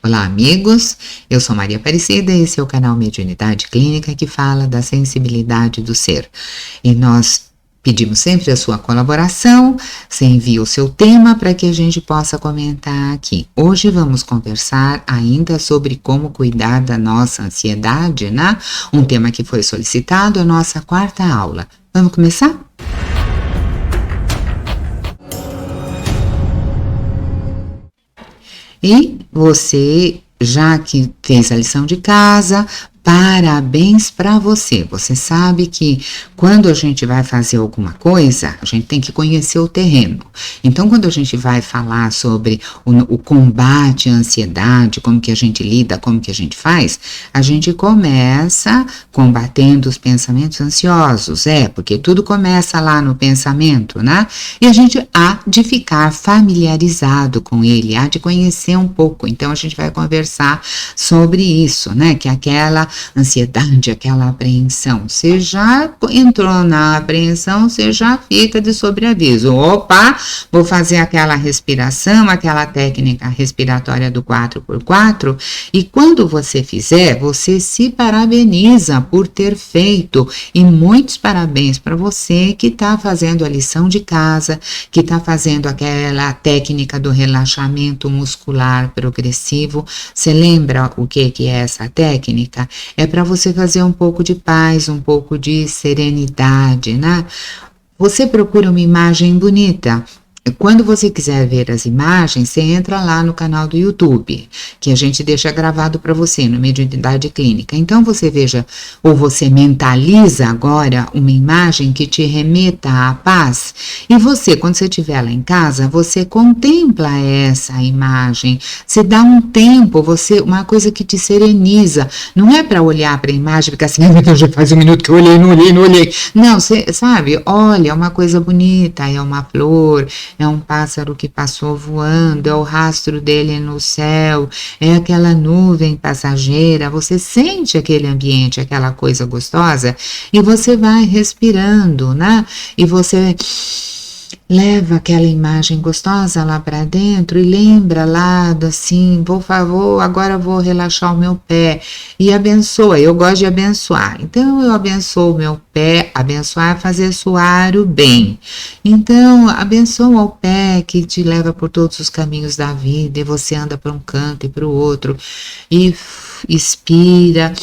Olá, amigos. Eu sou Maria Aparecida e esse é o canal Mediunidade Clínica que fala da sensibilidade do ser. E nós pedimos sempre a sua colaboração. Você envia o seu tema para que a gente possa comentar aqui. Hoje vamos conversar ainda sobre como cuidar da nossa ansiedade, né? Um tema que foi solicitado, a nossa quarta aula. Vamos começar? E você, já que fez a lição de casa, parabéns para você. Você sabe que quando a gente vai fazer alguma coisa, a gente tem que conhecer o terreno. Então, quando a gente vai falar sobre o combate à ansiedade, como que a gente lida, como que a gente faz, a gente começa combatendo os pensamentos ansiosos, porque tudo começa lá no pensamento, né? E a gente há de ficar familiarizado com ele, há de conhecer um pouco. Então, a gente vai conversar sobre isso, né? Que aquela ansiedade, aquela apreensão. Você já entrou na apreensão, você já fica de sobreaviso. Opa, vou fazer aquela respiração, aquela técnica respiratória do 4x4 e quando você fizer, você se parabeniza por ter feito e muitos parabéns para você que está fazendo a lição de casa, que está fazendo aquela técnica do relaxamento muscular progressivo. Você lembra o que é essa técnica? É para você fazer um pouco de paz, um pouco de serenidade, né? Você procura uma imagem bonita. Quando você quiser ver as imagens, você entra lá no canal do YouTube, que a gente deixa gravado para você no Mediunidade Clínica. Então você veja, ou você mentaliza agora uma imagem que te remeta à paz. E você, quando você estiver lá em casa, você contempla essa imagem. Você dá um tempo, uma coisa que te sereniza. Não é para olhar para a imagem e ficar assim, então já faz um minuto que eu olhei, não olhei. Não, você sabe, olha, é uma coisa bonita, é uma flor, é um pássaro que passou voando, é o rastro dele no céu, é aquela nuvem passageira, você sente aquele ambiente, aquela coisa gostosa, e você vai respirando, né? E você leva aquela imagem gostosa lá para dentro e lembra lá assim, por favor, agora vou relaxar o meu pé e abençoa. Eu gosto de abençoar, então eu abençoo o meu pé. Abençoar é fazer soar o bem. Então, abençoa o pé que te leva por todos os caminhos da vida e você anda para um canto e para o outro e expira.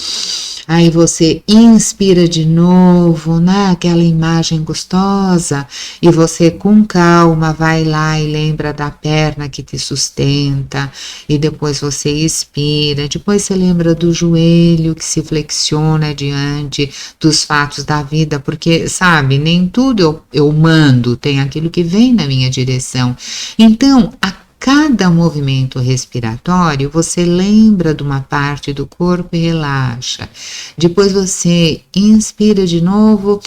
Aí você inspira de novo, né? Aquela imagem gostosa e você com calma vai lá e lembra da perna que te sustenta e depois você expira, depois você lembra do joelho que se flexiona diante dos fatos da vida, porque sabe, nem tudo eu mando, tem aquilo que vem na minha direção. Então, cada movimento respiratório, você lembra de uma parte do corpo e relaxa. Depois você inspira de novo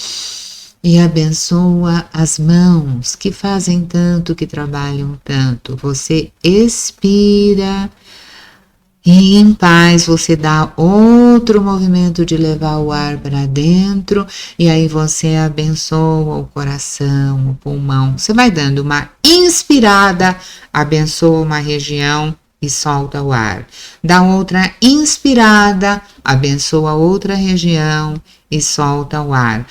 e abençoa as mãos que fazem tanto, que trabalham tanto. Você expira e em paz você dá outro movimento de levar o ar para dentro e aí você abençoa o coração, o pulmão. Você vai dando uma inspirada, abençoa uma região e solta o ar. Dá outra inspirada, abençoa outra região e solta o ar.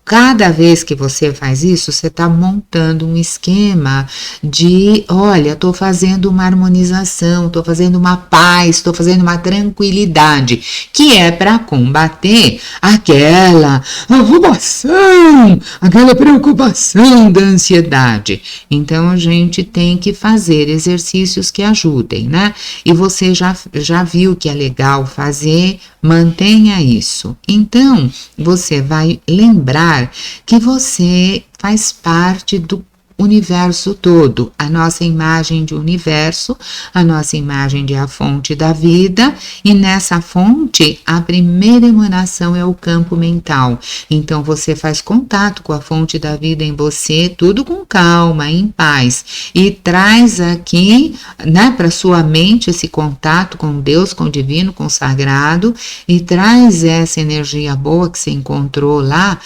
Cada vez que você faz isso, você está montando um esquema de, olha, estou fazendo uma harmonização, estou fazendo uma paz, estou fazendo uma tranquilidade, que é para combater aquela afobação, aquela preocupação da ansiedade. Então, a gente tem que fazer exercícios que ajudem, né? E você já viu que é legal fazer, mantenha isso. Então, você vai lembrar que você faz parte do universo todo, a nossa imagem de universo, a nossa imagem de a fonte da vida, e nessa fonte a primeira emanação é o campo mental. Então você faz contato com a fonte da vida em você, tudo com calma, em paz, e traz aqui, né, para sua mente esse contato com Deus, com o divino, com o sagrado, e traz essa energia boa que você encontrou lá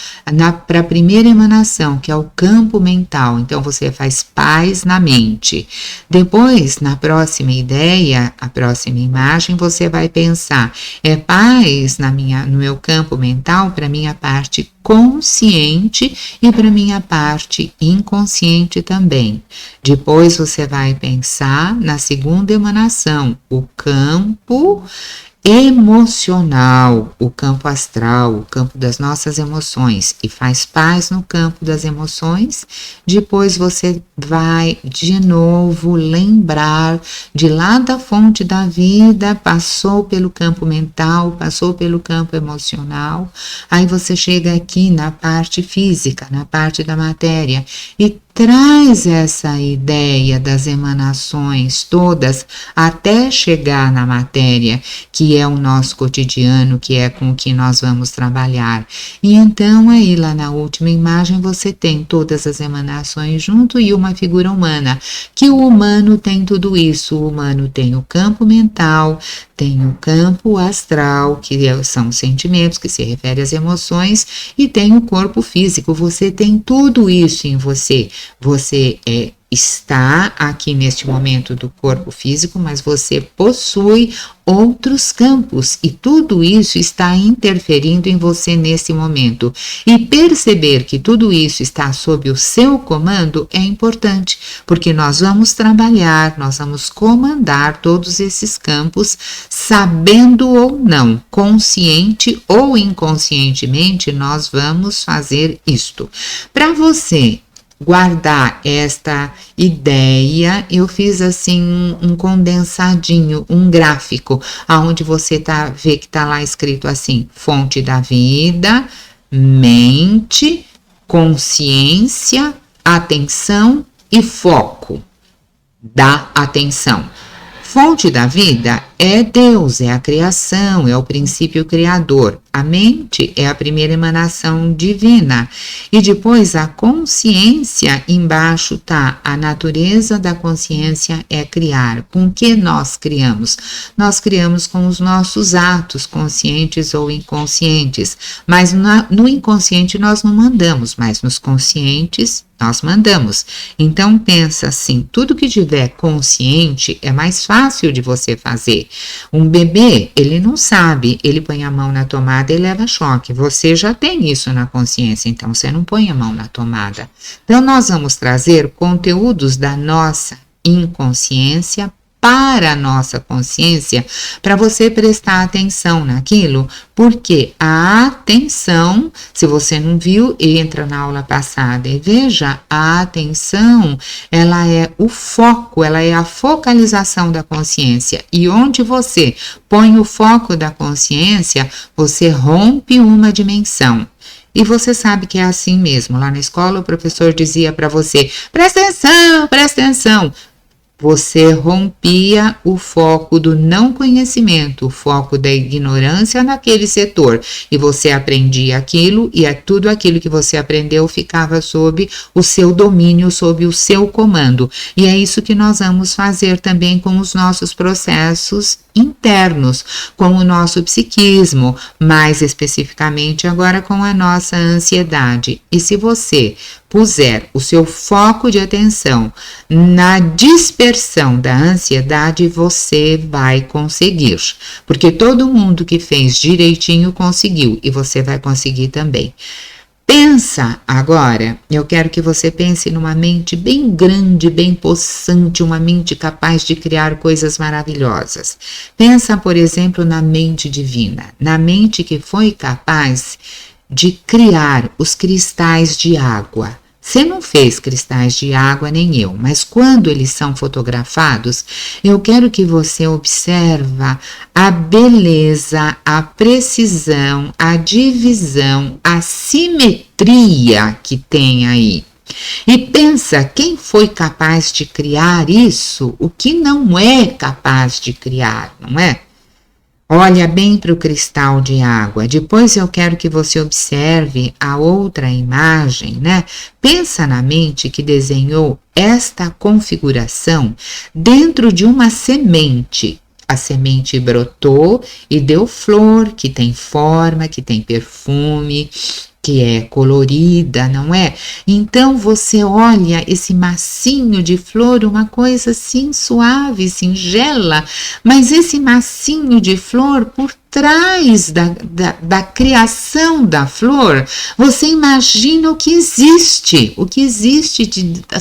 para a primeira emanação, que é o campo mental. Então você faz paz na mente. Depois, na próxima ideia, a próxima imagem, você vai pensar, é paz no meu campo mental para minha parte consciente e para minha parte inconsciente também. Depois você vai pensar na segunda emanação, o campo emocional, o campo astral, o campo das nossas emoções, e faz paz no campo das emoções. Depois você vai de novo lembrar de lá da fonte da vida, passou pelo campo mental, passou pelo campo emocional, aí você chega aqui na parte física, na parte da matéria, e traz essa ideia das emanações todas até chegar na matéria, que é o nosso cotidiano, que é com o que nós vamos trabalhar. E então aí lá na última imagem você tem todas as emanações junto e uma figura humana, que o humano tem tudo isso. O humano tem o campo mental, tem o campo astral, que são os sentimentos, que se refere às emoções, e tem o corpo físico. Você tem tudo isso em você. Você está aqui neste momento do corpo físico, mas você possui outros campos e tudo isso está interferindo em você nesse momento. E perceber que tudo isso está sob o seu comando é importante, porque nós vamos trabalhar, nós vamos comandar todos esses campos, sabendo ou não, consciente ou inconscientemente, nós vamos fazer isto. Para você guardar esta ideia, eu fiz assim um condensadinho, um gráfico, aonde você vê que tá lá escrito assim: fonte da vida, mente, consciência, atenção e foco da atenção. Fonte da vida é Deus, é a criação, é o princípio criador. A mente é a primeira emanação divina. E depois a consciência, embaixo tá, a natureza da consciência é criar. Com que nós criamos? Nós criamos com os nossos atos, conscientes ou inconscientes. Mas no inconsciente nós não mandamos, mas nos conscientes nós mandamos. Então pensa assim, tudo que tiver consciente é mais fácil de você fazer. Um bebê, ele não sabe, ele põe a mão na tomada e leva choque. Você já tem isso na consciência, então você não põe a mão na tomada. Então nós vamos trazer conteúdos da nossa inconsciência para a nossa consciência, para você prestar atenção naquilo, porque a atenção, se você não viu, entra na aula passada e veja, a atenção, ela é o foco, ela é a focalização da consciência, e onde você põe o foco da consciência, você rompe uma dimensão. E você sabe que é assim mesmo. Lá na escola o professor dizia para você, presta atenção, presta atenção. Você rompia o foco do não conhecimento, o foco da ignorância naquele setor, e você aprendia aquilo, e tudo aquilo que você aprendeu ficava sob o seu domínio, sob o seu comando. E é isso que nós vamos fazer também com os nossos processos internos, com o nosso psiquismo, mais especificamente agora com a nossa ansiedade. E se você puser o seu foco de atenção na dispersão da ansiedade, você vai conseguir, porque todo mundo que fez direitinho conseguiu, e você vai conseguir também. Pensa agora, eu quero que você pense numa mente bem grande, bem possante, uma mente capaz de criar coisas maravilhosas. Pensa, por exemplo, na mente divina, na mente que foi capaz de criar os cristais de água. Você não fez cristais de água, nem eu, mas quando eles são fotografados, eu quero que você observa a beleza, a precisão, a divisão, a simetria que tem aí. E pensa, quem foi capaz de criar isso, o que não é capaz de criar, não é? Olha bem para o cristal de água. Depois eu quero que você observe a outra imagem, né? Pensa na mente que desenhou esta configuração dentro de uma semente. A semente brotou e deu flor, que tem forma, que tem perfume, que é colorida, não é? Então você olha esse massinho de flor, uma coisa assim suave, singela, mas esse massinho de flor por trás da criação da flor, você imagina o que existe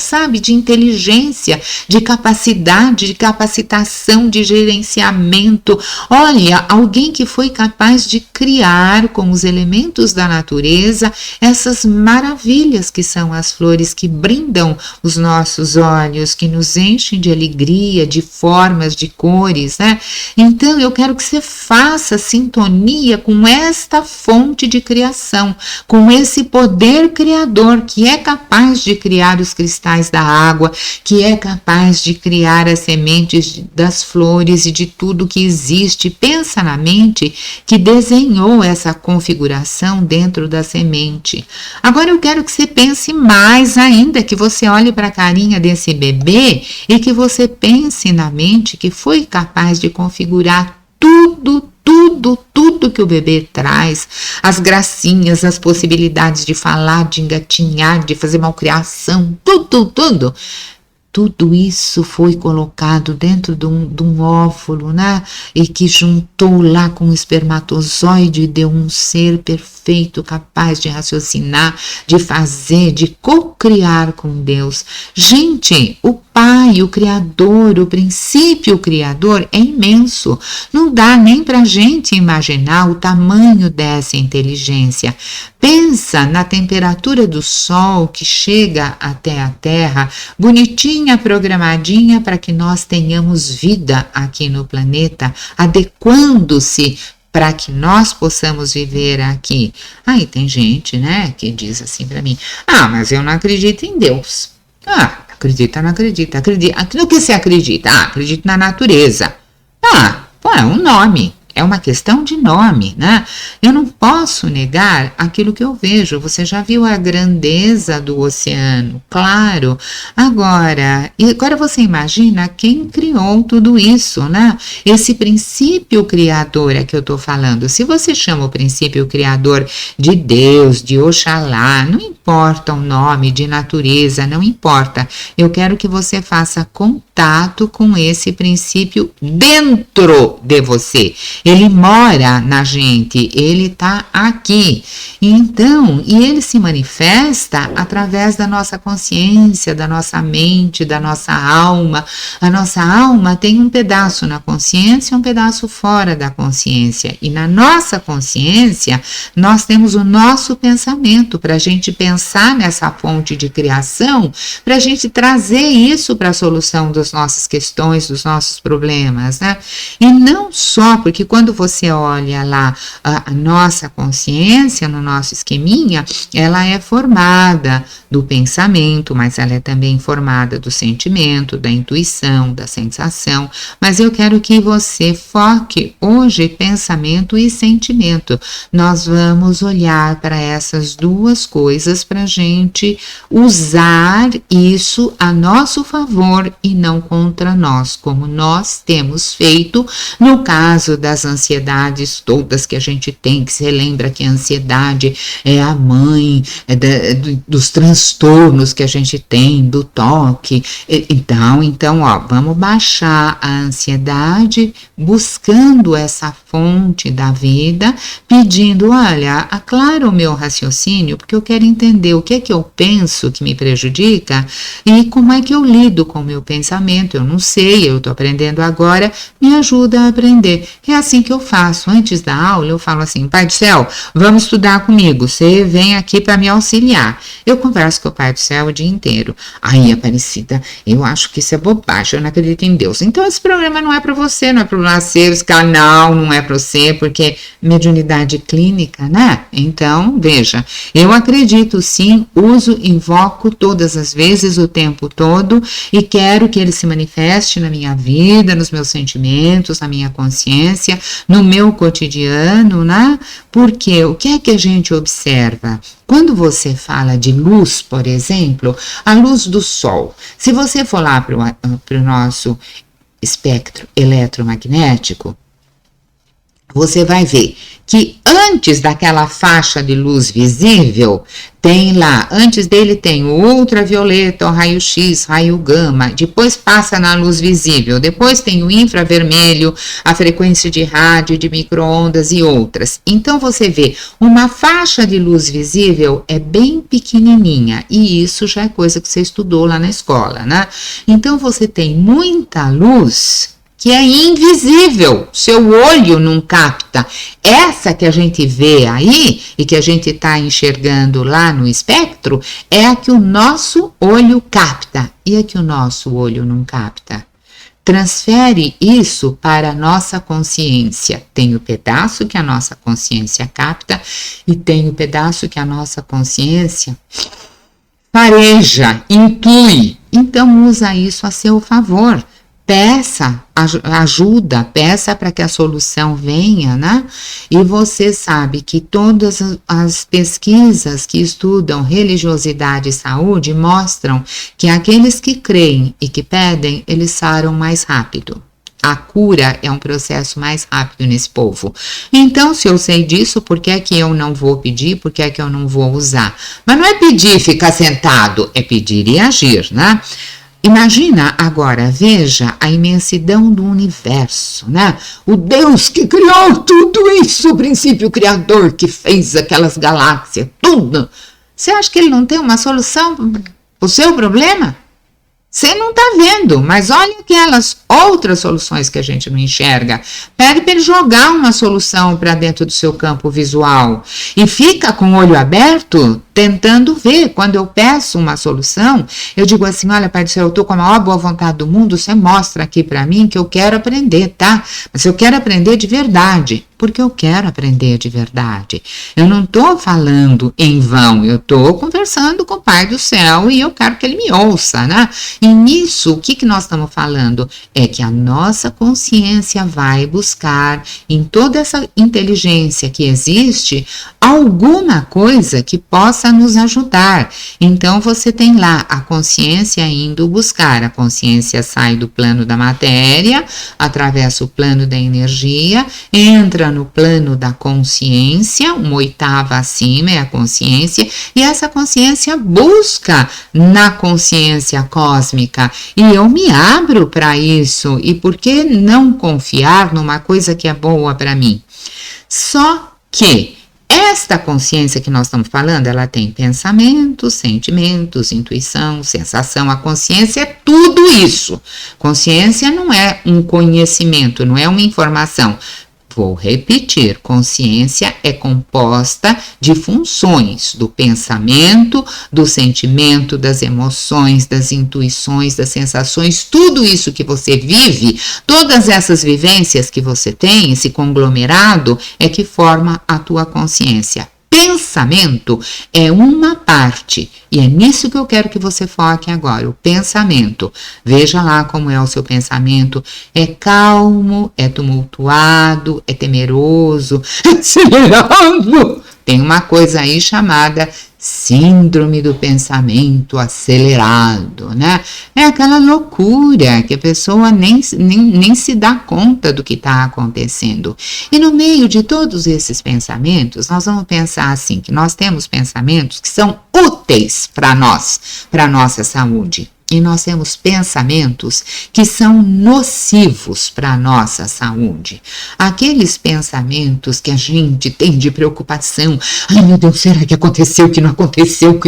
sabe, de inteligência, de capacidade, de capacitação, de gerenciamento. Olha, alguém que foi capaz de criar com os elementos da natureza essas maravilhas que são as flores que brindam os nossos olhos, que nos enchem de alegria, de formas, de cores, né? Então eu quero que você faça sintonia com esta fonte de criação, com esse poder criador que é capaz de criar os cristais da água, que é capaz de criar as sementes das flores e de tudo que existe. Pensa na mente que desenhou essa configuração dentro da semente. Agora eu quero que você pense mais ainda, que você olhe para a carinha desse bebê e que você pense na mente que foi capaz de configurar tudo que o bebê traz, as gracinhas, as possibilidades de falar, de engatinhar, de fazer malcriação, tudo. Tudo isso foi colocado dentro de um óvulo, né? E que juntou lá com o espermatozoide e deu um ser perfeito, capaz de raciocinar, de fazer, de co-criar com Deus. Gente, o Pai, o Criador, o princípio criador é imenso. Não dá nem para a gente imaginar o tamanho dessa inteligência. Pensa na temperatura do Sol que chega até a Terra, bonitinha, programadinha para que nós tenhamos vida aqui no planeta, adequando-se para que nós possamos viver aqui. Aí tem gente, né, que diz assim para mim: mas eu não acredito em Deus. Acredita, não acredita. No que você acredita? Acredito na natureza. É um nome. É uma questão de nome, né? Eu não posso negar aquilo que eu vejo. Você já viu a grandeza do oceano? Claro. Agora você imagina quem criou tudo isso, né? Esse princípio criador é que eu estou falando. Se você chama o princípio criador de Deus, de Oxalá, não importa o nome, de natureza, não importa. Eu quero que você faça contato com esse princípio dentro de você. Ele mora na gente, ele está aqui. Então, e ele se manifesta através da nossa consciência, da nossa mente, da nossa alma. A nossa alma tem um pedaço na consciência e um pedaço fora da consciência. E na nossa consciência, nós temos o nosso pensamento para a gente pensar nessa fonte de criação, para a gente trazer isso para a solução das nossas questões, dos nossos problemas, né? E não só porque quando você olha lá a nossa consciência, no nosso esqueminha, ela é formada do pensamento, mas ela é também formada do sentimento, da intuição, da sensação. Mas eu quero que você foque hoje pensamento e sentimento. Nós vamos olhar para essas duas coisas para a gente usar isso a nosso favor e não contra nós, como nós temos feito no caso das ansiedades todas que a gente tem, que você lembra que a ansiedade é a mãe dos transtornos que a gente tem, do toque. Então, vamos baixar a ansiedade, buscando essa fonte da vida, pedindo, olha, aclara o meu raciocínio, porque eu quero entender o que é que eu penso que me prejudica e como é que eu lido com o meu pensamento. Eu não sei, eu estou aprendendo agora, me ajuda a aprender. É assim que eu faço. Antes da aula, eu falo assim: Pai do Céu, vamos estudar comigo, você vem aqui para me auxiliar. Eu converso com o Pai do Céu o dia inteiro. Aí, Aparecida, eu acho que isso é bobagem, eu não acredito em Deus. Então, esse programa não é para você, não é para nascer, esse canal não é para você, porque mediunidade clínica, né? Então, veja, eu acredito sim, uso, invoco todas as vezes, o tempo todo, e quero que ele se manifeste na minha vida, nos meus sentimentos, na minha consciência, no meu cotidiano, né? Porque o que é que a gente observa? Quando você fala de luz, por exemplo, a luz do sol, se você for lá para o nosso espectro eletromagnético, você vai ver que antes daquela faixa de luz visível, tem lá, antes dele tem o ultravioleta, o raio-x, raio gama, depois passa na luz visível, depois tem o infravermelho, a frequência de rádio, de micro-ondas e outras. Então você vê, uma faixa de luz visível é bem pequenininha, e isso já é coisa que você estudou lá na escola, né? Então você tem muita luz que é invisível, seu olho não capta. Essa que a gente vê aí e que a gente está enxergando lá no espectro é a que o nosso olho capta e a que o nosso olho não capta. Transfere isso para a nossa consciência. Tem o pedaço que a nossa consciência capta e tem o pedaço que a nossa consciência fareja, intui. Então usa isso a seu favor. Peça ajuda, peça para que a solução venha, né? E você sabe que todas as pesquisas que estudam religiosidade e saúde mostram que aqueles que creem e que pedem, eles saram mais rápido. A cura é um processo mais rápido nesse povo. Então, se eu sei disso, por que é que eu não vou pedir? Por que é que eu não vou usar? Mas não é pedir e ficar sentado, é pedir e agir, né? Imagina agora, veja a imensidão do universo, né? O Deus que criou tudo isso, o princípio criador que fez aquelas galáxias, tudo. Você acha que ele não tem uma solução para o seu problema? Você não está vendo, mas olha aquelas outras soluções que a gente não enxerga. Pede para ele jogar uma solução para dentro do seu campo visual e fica com o olho aberto tentando ver. Quando eu peço uma solução, eu digo assim, olha, Pai do Céu, eu estou com a maior boa vontade do mundo, você mostra aqui para mim que eu quero aprender, tá? Mas eu quero aprender de verdade, porque eu quero aprender de verdade. Eu não estou falando em vão, eu estou conversando com o Pai do Céu e eu quero que ele me ouça, né? E nisso, o que nós estamos falando? É que a nossa consciência vai buscar em toda essa inteligência que existe alguma coisa que possa nos ajudar. Então você tem lá a consciência indo buscar. A consciência sai do plano da matéria, atravessa o plano da energia, entra no plano da consciência, uma oitava acima é a consciência, e essa consciência busca na consciência cósmica. E eu me abro para isso. E por que não confiar numa coisa que é boa para mim? Só que esta consciência que nós estamos falando, ela tem pensamentos, sentimentos, intuição, sensação. A consciência é tudo isso. Consciência não é um conhecimento, não é uma informação. Vou repetir, consciência é composta de funções do pensamento, do sentimento, das emoções, das intuições, das sensações, tudo isso que você vive, todas essas vivências que você tem, esse conglomerado, é que forma a tua consciência. Pensamento é uma parte, e é nisso que eu quero que você foque agora, o pensamento. Veja lá como é o seu pensamento, é calmo, é tumultuado, é temeroso, é acelerado. Tem uma coisa aí chamada síndrome do pensamento acelerado, né? É aquela loucura que a pessoa nem se dá conta do que está acontecendo. E no meio de todos esses pensamentos, nós vamos pensar assim, que nós temos pensamentos que são úteis para nós, para a nossa saúde. E nós temos pensamentos que são nocivos para a nossa saúde. Aqueles pensamentos que a gente tem de preocupação. Ai, meu Deus, será que aconteceu, que não aconteceu?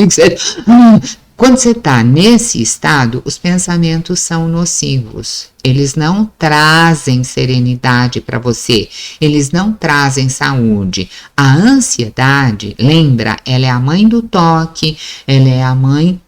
Quando você está nesse estado, os pensamentos são nocivos. Eles não trazem serenidade para você. Eles não trazem saúde. A ansiedade, lembra, ela é a mãe do toque, ela é a mãe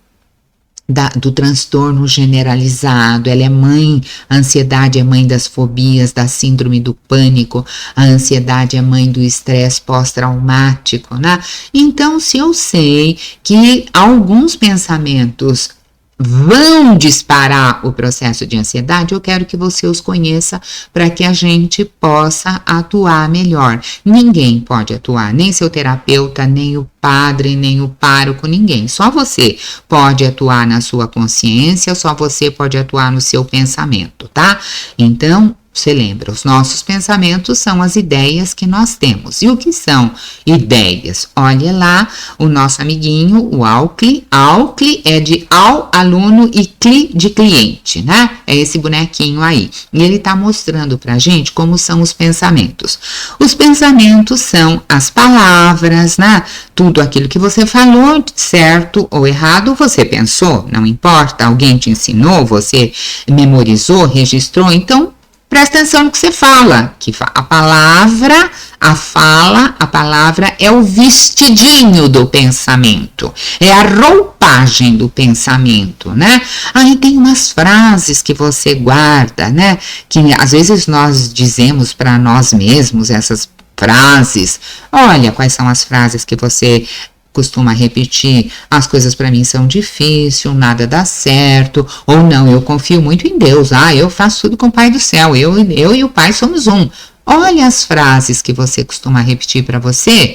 do transtorno generalizado, ela é mãe, a ansiedade é mãe das fobias, da síndrome do pânico, a ansiedade é mãe do estresse pós-traumático, né? Então, se eu sei que alguns pensamentos vão disparar o processo de ansiedade, eu quero que você os conheça para que a gente possa atuar melhor. Ninguém pode atuar, nem seu terapeuta, nem o padre, nem o pároco, ninguém. Só você pode atuar na sua consciência, só você pode atuar no seu pensamento, tá? Então, Você lembra, os nossos pensamentos são as ideias que nós temos. E o que são ideias? Olha lá o nosso amiguinho, o Alckli. Alckli é de aluno e cli de cliente, né? É esse bonequinho aí. E ele está mostrando pra gente como são os pensamentos. Os pensamentos são as palavras, né? Tudo aquilo que você falou, certo ou errado, você pensou, não importa. Alguém te ensinou, você memorizou, registrou, então presta atenção no que você fala, que a palavra, a palavra é o vestidinho do pensamento, é a roupagem do pensamento, né? Aí tem umas frases que você guarda, né? Que às vezes nós dizemos para nós mesmos essas frases. Olha quais são as frases que você costuma repetir: as coisas para mim são difíceis, nada dá certo, ou não, eu confio muito em Deus, eu faço tudo com o Pai do céu, eu e o Pai somos um. Olha as frases que você costuma repetir para você,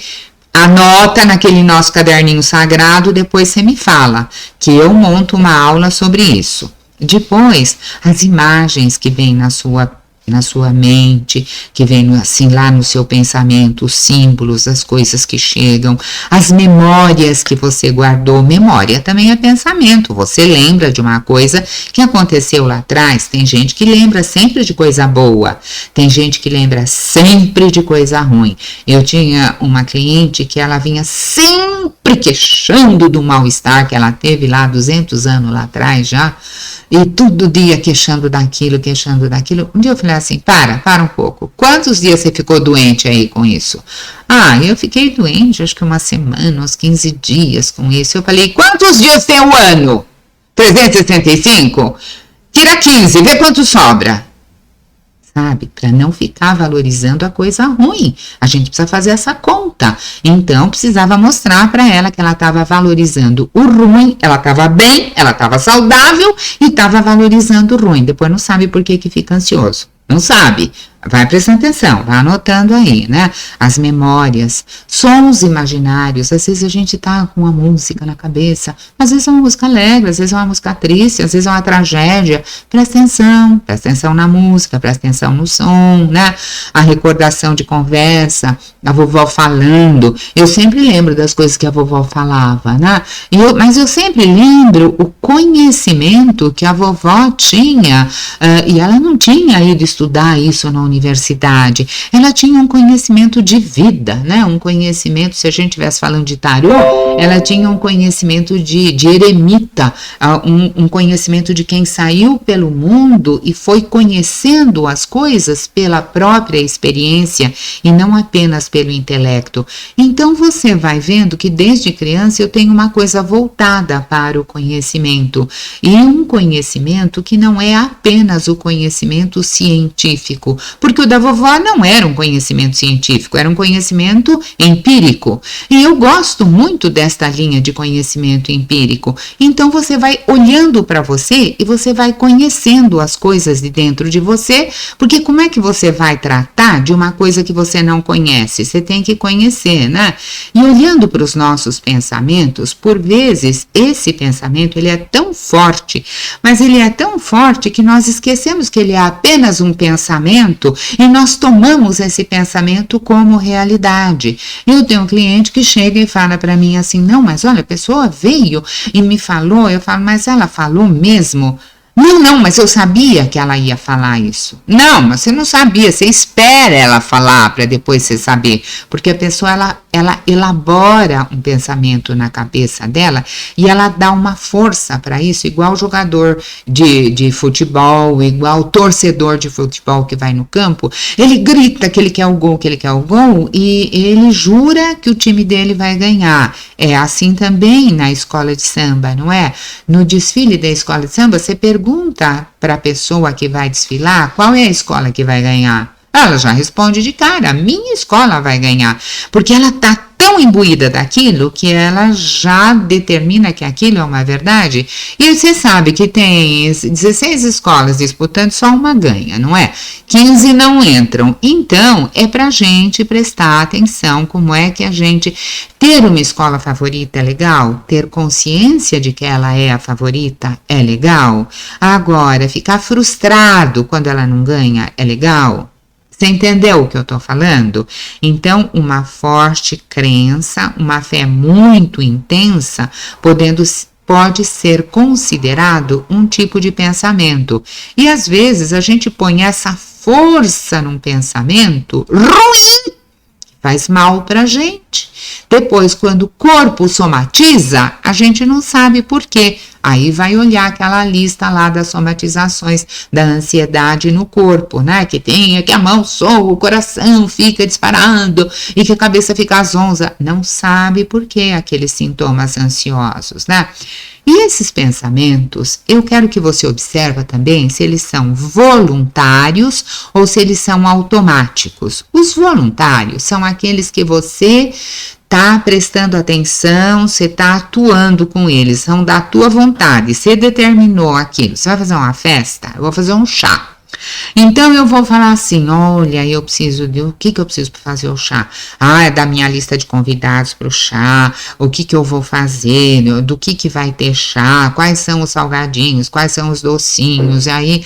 anota naquele nosso caderninho sagrado, depois você me fala, que eu monto uma aula sobre isso. Depois, as imagens que vêm na sua mente, que vem assim lá no seu pensamento, os símbolos, as coisas que chegam, as memórias que você guardou. Memória também é pensamento. Você lembra de uma coisa que aconteceu lá atrás. Tem gente que lembra sempre de coisa boa, tem gente que lembra sempre de coisa ruim. Eu tinha uma cliente que ela vinha sempre queixando do mal-estar que ela teve lá 200 anos lá atrás já, e todo dia queixando daquilo. Um dia eu falei assim, para um pouco. Quantos dias você ficou doente aí com isso? Eu fiquei doente, acho que uma semana, uns 15 dias com isso. Eu falei, quantos dias tem o ano? 365? Tira 15, vê quanto sobra. Sabe, para não ficar valorizando a coisa ruim. A gente precisa fazer essa conta. Então, precisava mostrar para ela que ela estava valorizando o ruim, ela estava bem, ela estava saudável e estava valorizando o ruim. Depois não sabe por que fica ansioso. Não sabe. Vai prestando atenção, vai anotando aí, né? As memórias, sons imaginários. Às vezes a gente tá com uma música na cabeça, às vezes é uma música alegre, às vezes é uma música triste, às vezes é uma tragédia. Presta atenção na música, presta atenção no som, né? A recordação de conversa, a vovó falando. Eu sempre lembro das coisas que a vovó falava, né? Mas eu sempre lembro o conhecimento que a vovó tinha, e ela não tinha ido estudar isso na universidade, ela tinha um conhecimento de vida, né? Um conhecimento, se a gente estivesse falando de tarô, ela tinha um conhecimento de eremita, um conhecimento de quem saiu pelo mundo e foi conhecendo as coisas pela própria experiência e não apenas pelo intelecto. Então você vai vendo que desde criança eu tenho uma coisa voltada para o conhecimento, e um conhecimento que não é apenas o conhecimento científico, porque o da vovó não era um conhecimento científico, era um conhecimento empírico. E eu gosto muito desta linha de conhecimento empírico. Então você vai olhando para você e você vai conhecendo as coisas de dentro de você, porque como é que você vai tratar de uma coisa que você não conhece? Você tem que conhecer, né? E olhando para os nossos pensamentos, por vezes esse pensamento ele é tão forte, mas ele é tão forte que nós esquecemos que ele é apenas um pensamento e nós tomamos esse pensamento como realidade. Eu tenho um cliente que chega e fala para mim assim, não, mas olha, a pessoa veio e me falou, eu falo, mas ela falou mesmo? Não, mas eu sabia que ela ia falar isso. Não, mas você não sabia, você espera ela falar para depois você saber, porque a pessoa ela elabora um pensamento na cabeça dela e ela dá uma força para isso, igual jogador de futebol, igual torcedor de futebol que vai no campo, ele grita que ele quer o gol, e ele jura que o time dele vai ganhar. É assim também na escola de samba, não é? No desfile da escola de samba, você pergunta para a pessoa que vai desfilar qual é a escola que vai ganhar. Ela já responde de cara, a minha escola vai ganhar, porque ela está tão imbuída daquilo que ela já determina que aquilo é uma verdade. E você sabe que tem 16 escolas disputando, só uma ganha, não é? 15 não entram. Então, é pra gente prestar atenção como é que a gente... Ter uma escola favorita é legal? Ter consciência de que ela é a favorita é legal? Agora, ficar frustrado quando ela não ganha é legal? Você entendeu o que eu estou falando? Então, uma forte crença, uma fé muito intensa, pode ser considerado um tipo de pensamento. E às vezes a gente põe essa força num pensamento ruim, faz mal pra gente. Depois, quando o corpo somatiza, a gente não sabe por quê. Aí vai olhar aquela lista lá das somatizações da ansiedade no corpo, né? Que tem que a mão soa, o coração fica disparando e que a cabeça fica zonza. Não sabe por quê aqueles sintomas ansiosos, né? E esses pensamentos, eu quero que você observe também se eles são voluntários ou se eles são automáticos. Os voluntários são aqueles que você está prestando atenção, você está atuando com eles, são da tua vontade, você determinou aquilo. Você vai fazer uma festa? Eu vou fazer um chá. Então eu vou falar assim, olha, eu preciso de... O que eu preciso para fazer o chá? Ah, é da minha lista de convidados para o chá, o que eu vou fazer, do que vai ter chá, quais são os salgadinhos, quais são os docinhos, aí,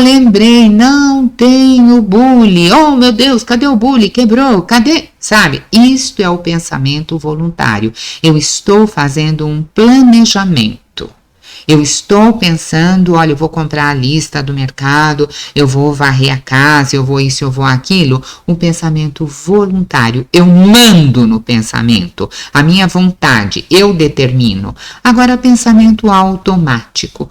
lembrei, não tem o bule, oh meu Deus, cadê o bule? Quebrou, cadê? Sabe, isto é o pensamento voluntário, eu estou fazendo um planejamento. Eu estou pensando, olha, eu vou comprar a lista do mercado, eu vou varrer a casa, eu vou isso, eu vou aquilo. Um pensamento voluntário. Eu mando no pensamento. A minha vontade, eu determino. Agora, pensamento automático.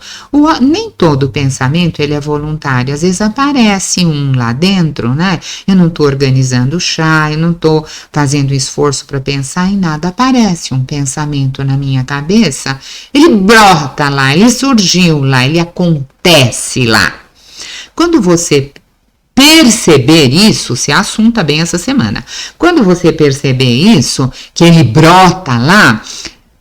Nem todo pensamento ele é voluntário. Às vezes aparece um lá dentro, né? Eu não estou organizando o chá, eu não estou fazendo esforço para pensar em nada. Aparece um pensamento na minha cabeça, ele brota lá. Ele surgiu lá, ele acontece lá. Quando você perceber isso, se assunta bem essa semana. Quando você perceber isso, que ele brota lá,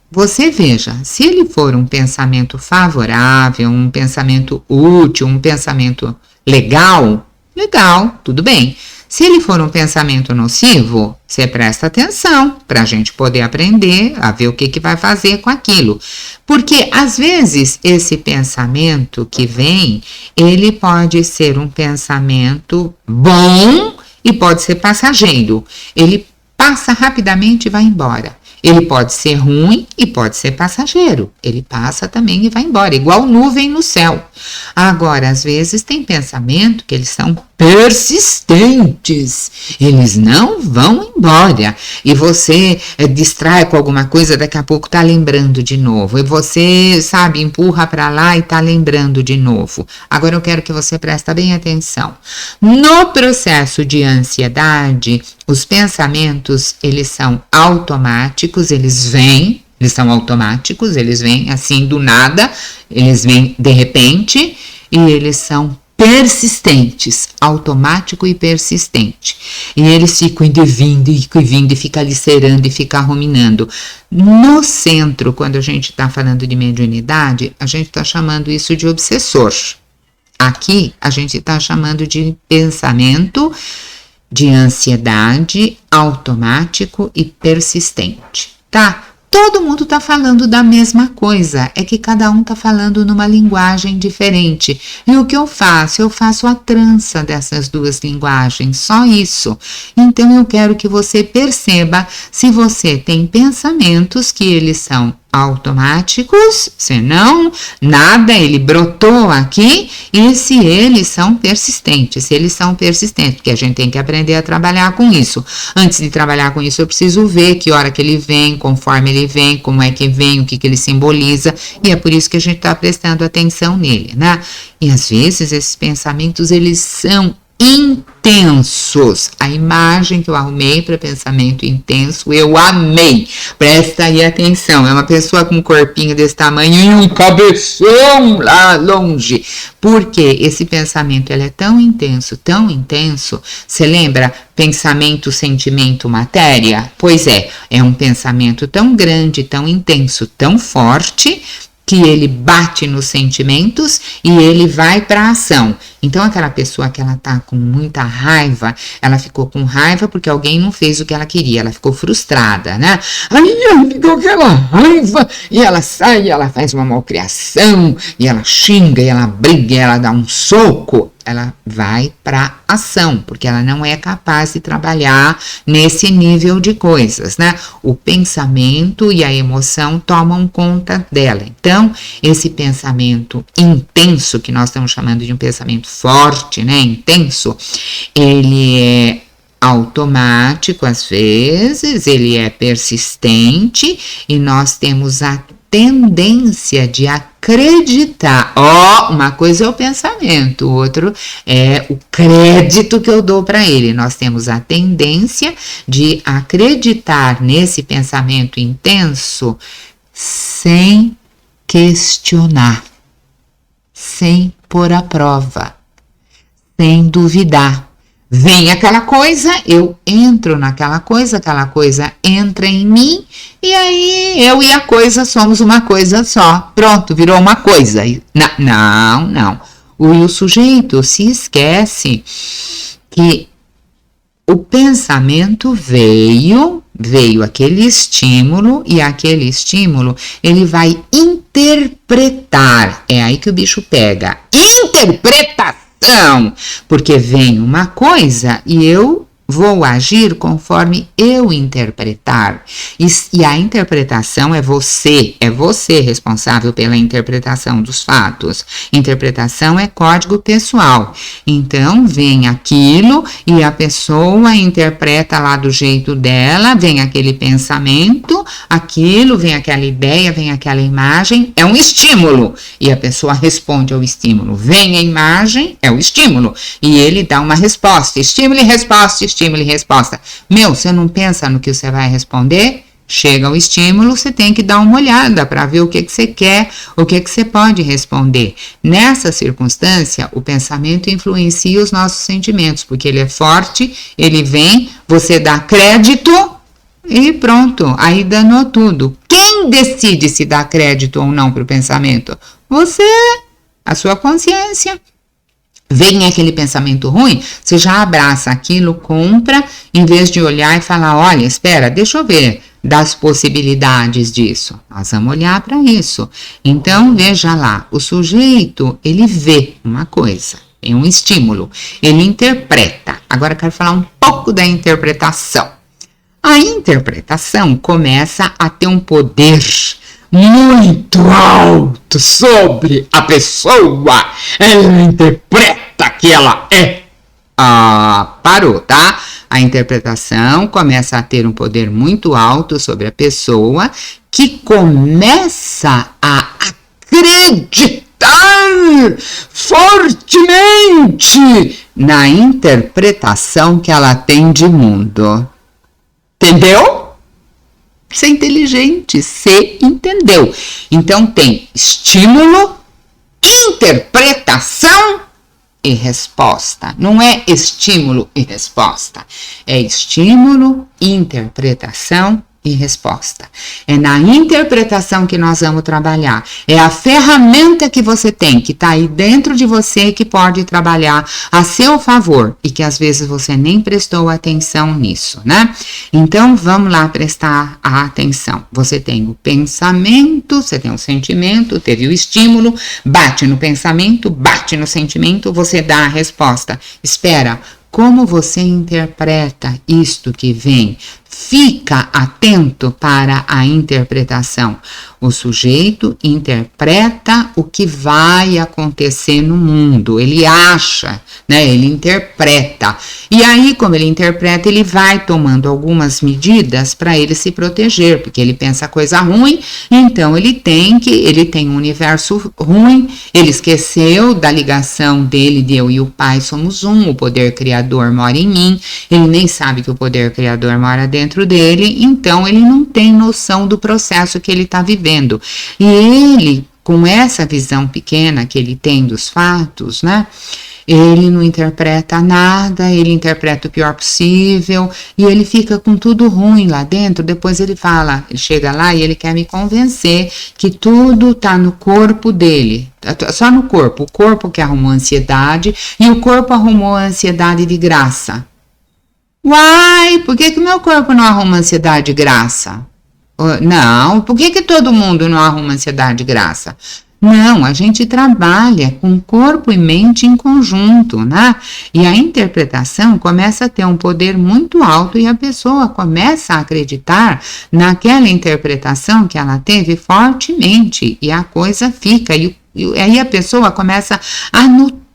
você veja, se ele for um pensamento favorável, um pensamento útil, um pensamento legal, tudo bem. Se ele for um pensamento nocivo, você presta atenção para a gente poder aprender a ver o que vai fazer com aquilo. Porque, às vezes, esse pensamento que vem, ele pode ser um pensamento bom e pode ser passageiro. Ele passa rapidamente e vai embora. Ele pode ser ruim e pode ser passageiro. Ele passa também e vai embora, igual nuvem no céu. Agora, às vezes tem pensamento que eles são persistentes. Eles não vão embora. E você distrai com alguma coisa, daqui a pouco tá lembrando de novo. E você, sabe, empurra para lá e tá lembrando de novo. Agora eu quero que você preste bem atenção. No processo de ansiedade, os pensamentos, eles são automáticos, eles são automáticos, eles vêm assim do nada, eles vêm de repente e eles são persistentes, automático e persistente. E eles ficam indo e vindo e fica alicerando e fica ruminando. No centro, quando a gente está falando de mediunidade, a gente está chamando isso de obsessor. Aqui, a gente está chamando de pensamento de ansiedade automático e persistente, tá? Todo mundo está falando da mesma coisa, é que cada um está falando numa linguagem diferente. E o que eu faço? Eu faço a trança dessas duas linguagens, só isso. Então eu quero que você perceba se você tem pensamentos que eles são automáticos, senão nada, ele brotou aqui, e se eles são persistentes, porque a gente tem que aprender a trabalhar com isso. Antes de trabalhar com isso, eu preciso ver que hora que ele vem, conforme ele vem, como é que vem, o que ele simboliza, e é por isso que a gente está prestando atenção nele, né? E às vezes esses pensamentos, eles são intensos. A imagem que eu arrumei para pensamento intenso, eu amei. Presta aí atenção. É uma pessoa com um corpinho desse tamanho e um cabeção lá longe. Porque esse pensamento ele é tão intenso, tão intenso. Você lembra pensamento, sentimento, matéria? Pois é um pensamento tão grande, tão intenso, tão forte, que ele bate nos sentimentos e ele vai para a ação. Então, aquela pessoa que ela tá com muita raiva, ela ficou com raiva porque alguém não fez o que ela queria, ela ficou frustrada, né? Aí ela ficou com aquela raiva e ela sai, ela faz uma malcriação, e ela xinga, e ela briga, e ela dá um soco. Ela vai para ação, porque ela não é capaz de trabalhar nesse nível de coisas, né? O pensamento e a emoção tomam conta dela. Então, esse pensamento intenso, que nós estamos chamando de um pensamento forte, né? Intenso, ele é automático às vezes, ele é persistente e nós temos a tendência de acreditar. Uma coisa é o pensamento, o outro é o crédito que eu dou para ele. Nós temos a tendência de acreditar nesse pensamento intenso sem questionar, sem pôr à prova, sem duvidar. Vem aquela coisa, eu entro naquela coisa, aquela coisa entra em mim, e aí eu e a coisa somos uma coisa só. Pronto, virou uma coisa. Não. O sujeito se esquece que o pensamento veio aquele estímulo, e aquele estímulo ele vai interpretar. É aí que o bicho pega. Interpretação. Porque vem uma coisa e eu vou agir conforme eu interpretar. E a interpretação é você responsável pela interpretação dos fatos. Interpretação é código pessoal. Então, vem aquilo e a pessoa interpreta lá do jeito dela, vem aquele pensamento, aquilo, vem aquela ideia, vem aquela imagem, é um estímulo. E a pessoa responde ao estímulo. Vem a imagem, é o estímulo. E ele dá uma resposta. Estímulo e resposta, estímulo e resposta. Você não pensa no que você vai responder? Chega o estímulo, você tem que dar uma olhada para ver o que você quer, o que você pode responder. Nessa circunstância, o pensamento influencia os nossos sentimentos, porque ele é forte, ele vem, você dá crédito e pronto, aí danou tudo. Quem decide se dá crédito ou não para o pensamento? Você, a sua consciência. Vem aquele pensamento ruim, você já abraça aquilo, compra, em vez de olhar e falar, olha, espera, deixa eu ver das possibilidades disso. Nós vamos olhar para isso. Então, veja lá, o sujeito, ele vê uma coisa, tem um estímulo, ele interpreta. Agora eu quero falar um pouco da interpretação. A interpretação começa a ter um poder muito alto sobre a pessoa. Ela interpreta que ela é. Parou, tá? A interpretação começa a ter um poder muito alto sobre a pessoa, que começa a acreditar fortemente na interpretação que ela tem de mundo. Entendeu? Ser inteligente, você entendeu. Então tem estímulo, interpretação e resposta. Não é estímulo e resposta. É estímulo, interpretação e resposta. É na interpretação que nós vamos trabalhar. É a ferramenta que você tem, que está aí dentro de você, que pode trabalhar a seu favor e que às vezes você nem prestou atenção nisso, né? Então, vamos lá prestar a atenção. Você tem o pensamento, você tem o sentimento, teve o estímulo, bate no pensamento, bate no sentimento, você dá a resposta. Espera, como você interpreta isto que vem? fica atento para a interpretação. O sujeito interpreta o que vai acontecer no mundo, ele acha, né? Ele interpreta. E aí, como ele interpreta, ele vai tomando algumas medidas para ele se proteger, porque ele pensa coisa ruim, então ele tem um universo ruim, ele esqueceu da ligação dele, de eu e o pai somos um, o poder criador mora em mim, ele nem sabe que o poder criador mora dentro dele, então ele não tem noção do processo que ele está vivendo. E ele, com essa visão pequena que ele tem dos fatos, né? Ele não interpreta nada, ele interpreta o pior possível e ele fica com tudo ruim lá dentro. Depois ele chega lá e ele quer me convencer que tudo tá no corpo dele, só no corpo. O corpo que arrumou a ansiedade e o corpo arrumou a ansiedade de graça. Uai, por que meu corpo não arruma ansiedade de graça? Não, por que todo mundo não arruma ansiedade de graça? Não, a gente trabalha com corpo e mente em conjunto, né? E a interpretação começa a ter um poder muito alto e a pessoa começa a acreditar naquela interpretação que ela teve fortemente e a coisa fica. E aí a pessoa começa a nutrir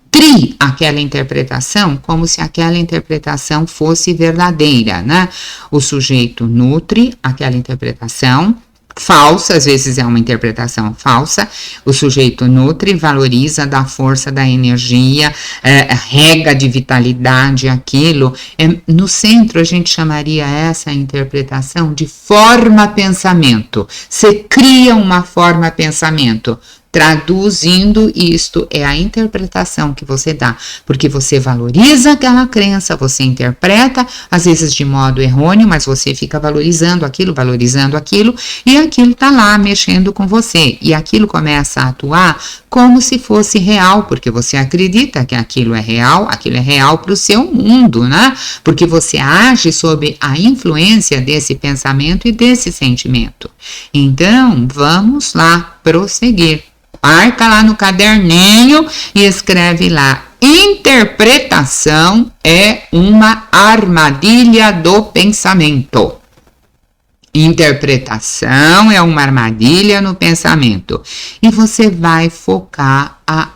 aquela interpretação como se aquela interpretação fosse verdadeira, né? O sujeito nutre aquela interpretação falsa, às vezes é uma interpretação falsa, o sujeito nutre, valoriza, dá força, dá energia, rega de vitalidade aquilo. No centro a gente chamaria essa interpretação de forma-pensamento. Você cria uma forma-pensamento. Traduzindo, isto é a interpretação que você dá, porque você valoriza aquela crença, você interpreta, às vezes de modo errôneo, mas você fica valorizando aquilo, e aquilo tá lá mexendo com você, e aquilo começa a atuar como se fosse real, porque você acredita que aquilo é real para o seu mundo, né? Porque você age sob a influência desse pensamento e desse sentimento. Então, vamos lá prosseguir. Marca lá no caderninho e escreve lá: interpretação é uma armadilha do pensamento. Interpretação é uma armadilha no pensamento. E você vai focar a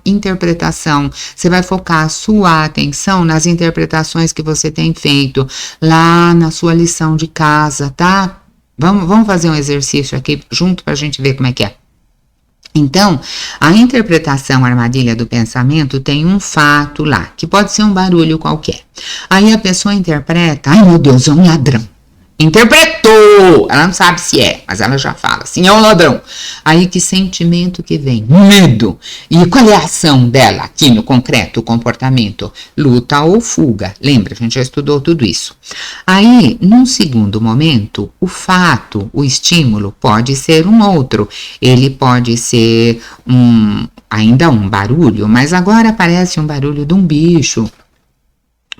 interpretação, você vai focar a sua atenção nas interpretações que você tem feito lá na sua lição de casa, tá? Vamos fazer um exercício aqui junto para a gente ver como é que é. Então, a interpretação armadilha do pensamento tem um fato lá, que pode ser um barulho qualquer. Aí a pessoa interpreta: ai meu Deus, é um ladrão. Interpretou! Ela não sabe se é, mas ela já fala assim: é um ladrão. Aí que sentimento que vem? Medo. E qual é a ação dela aqui no concreto, o comportamento? Luta ou fuga. Lembra, a gente já estudou tudo isso. Aí, num segundo momento, o fato, o estímulo pode ser um outro. Ele pode ser ainda um barulho, mas agora parece um barulho de um bicho.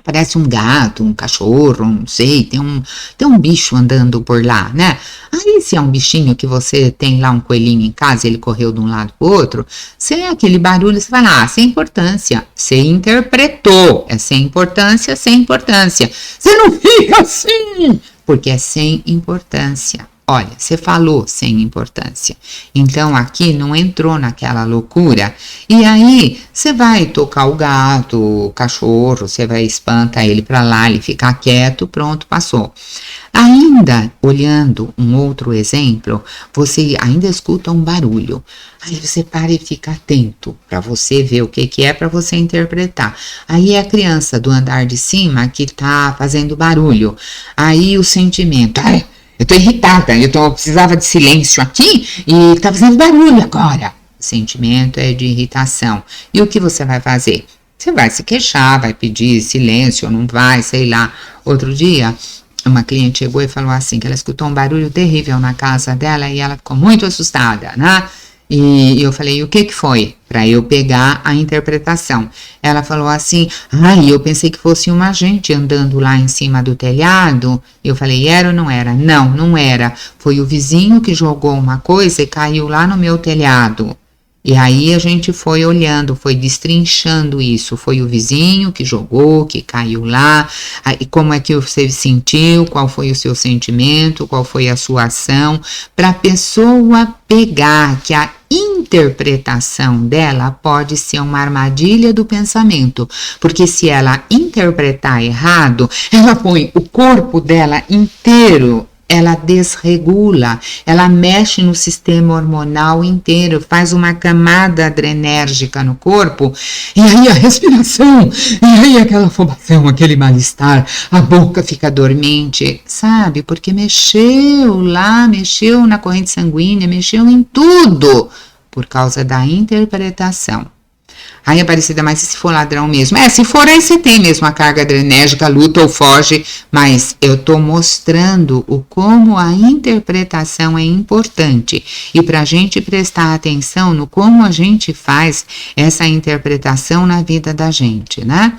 Parece um gato, um cachorro, não sei, tem um bicho andando por lá, né? Aí se é um bichinho que você tem lá um coelhinho em casa, ele correu de um lado para o outro, sem aquele barulho, você fala: sem importância, você interpretou, é sem importância, sem importância. Você não fica assim, porque é sem importância. Olha, você falou sem importância. Então aqui não entrou naquela loucura. E aí você vai tocar o gato, o cachorro, você vai espantar ele para lá, ele ficar quieto, pronto, passou. Ainda olhando um outro exemplo, você ainda escuta um barulho. Aí você para e fica atento para você ver o que é, para você interpretar. Aí é a criança do andar de cima que tá fazendo barulho. Aí o sentimento: ai, eu tô irritada, eu precisava de silêncio aqui e tá fazendo barulho agora. O sentimento é de irritação. E o que você vai fazer? Você vai se queixar, vai pedir silêncio ou não vai, sei lá. Outro dia, uma cliente chegou e falou assim, que ela escutou um barulho terrível na casa dela e ela ficou muito assustada, né? E eu falei: o que foi? Para eu pegar a interpretação. Ela falou assim: eu pensei que fosse uma gente andando lá em cima do telhado. Eu falei: era ou não era? Não, não era. Foi o vizinho que jogou uma coisa e caiu lá no meu telhado. E aí a gente foi olhando, foi destrinchando isso. Foi o vizinho que jogou, que caiu lá, e como é que você sentiu, qual foi o seu sentimento, qual foi a sua ação, para a pessoa pegar que a interpretação dela pode ser uma armadilha do pensamento, porque se ela interpretar errado, ela põe o corpo dela inteiro, ela desregula, ela mexe no sistema hormonal inteiro, faz uma camada adrenérgica no corpo, e aí a respiração, e aí aquela afobação, aquele mal-estar, a boca fica dormente, sabe? Porque mexeu lá, mexeu na corrente sanguínea, mexeu em tudo, por causa da interpretação. Aí, Aparecida, mas e se for ladrão mesmo? Se for aí você tem mesmo a carga adrenérgica, luta ou foge, mas eu tô mostrando o como a interpretação é importante e para a gente prestar atenção no como a gente faz essa interpretação na vida da gente, né?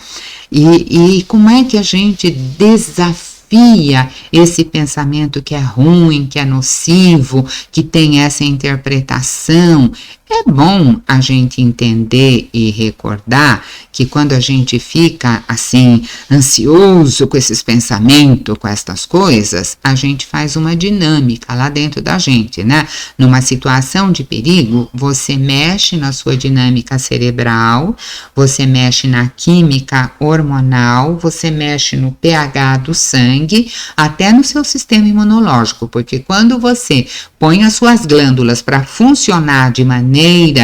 E como é que a gente desafia esse pensamento que é ruim, que é nocivo, que tem essa interpretação. É bom a gente entender e recordar que quando a gente fica assim ansioso com esses pensamentos, com estas coisas, a gente faz uma dinâmica lá dentro da gente, né? Numa situação de perigo, você mexe na sua dinâmica cerebral, você mexe na química hormonal, você mexe no pH do sangue, até no seu sistema imunológico, porque quando você põe as suas glândulas para funcionar de maneira